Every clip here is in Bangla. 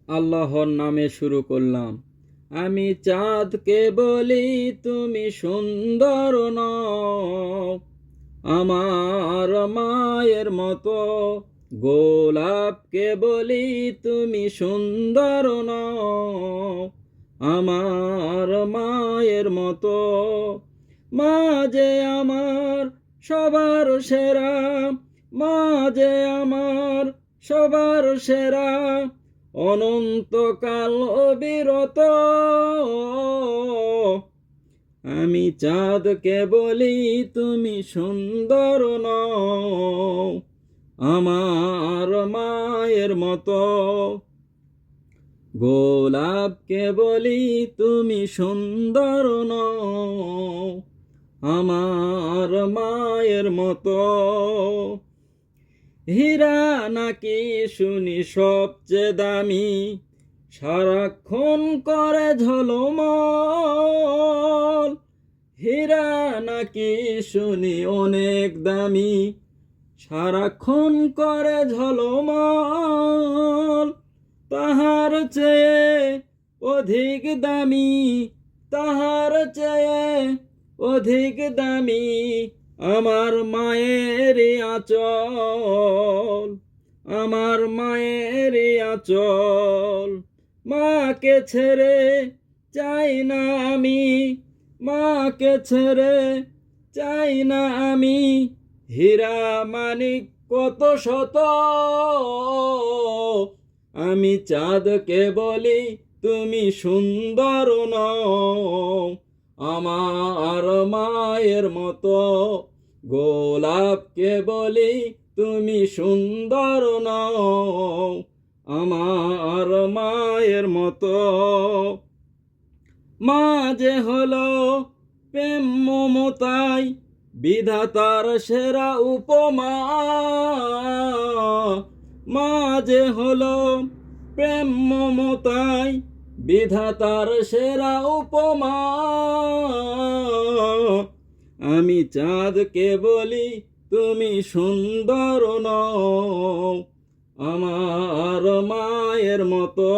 আল্লাহর নামে শুরু করলাম। আমি চাঁদকে বলি তুমি সুন্দর নও, আমার মায়ের মতো। গোলাপকে বলি তুমি সুন্দর নও, আমার মায়ের মতো। মা যে আমার সবার সেরা, মা যে আমার সবার সেরা, অনন্তকাল অবিরত। আমি চাঁদকে বলি তুমি সুন্দর নও, আমার মায়ের মতো। গোলাপকে বলি তুমি সুন্দর নও, আমার মায়ের মতো। হীরা নাকি শুনি সবচেয়ে দামি, সারাক্ষণ করে ঝলমল। হীরা নাকি শুনি অনেক দামি, সারাক্ষণ করে ঝলমল। তাহার চেয়ে অধিক দামি, তাহার চেয়ে অধিক দামি আমার মায়ের আঁচল, আমার মায়ের আঁচল। মাকে ছেড়ে চাই না আমি, মাকে ছেড়ে চাই না আমি। হীরা মানিক কত শত, আমি চাঁদকে বলি তুমি সুন্দর নও, আমার মায়ের মতো। গোলাপকে বলি তুমি সুন্দর নও, আমার মায়ের মতো। মা যে হলো প্রেম মমতায় বিধাতার সেরা উপমা, মা যে হলো প্রেম মমতায় বিধাতার সেরা উপমা। আমি চাঁদকে বলি তুমি সুন্দর নও, আমার মায়ের মতো।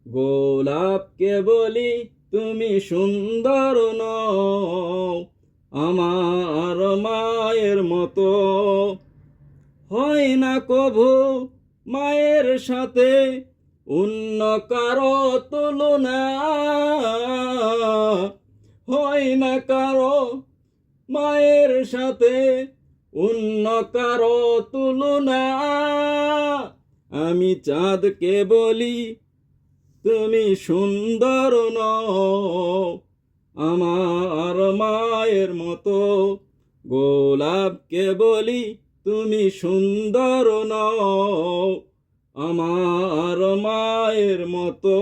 গোলাপকে বলি তুমি সুন্দর নও, আমার মায়ের মতো। হয় না কভু মায়ের সাথে অন্য কারো তুলনা, হয় না কারো মায়ের সাথে অন্য কারো তুলনা। আমি চাঁদকে বলি তুমি সুন্দর নও, আমার মায়ের মতো। গোলাপকে বলি তুমি সুন্দর নও, আমার মায়ের মতো।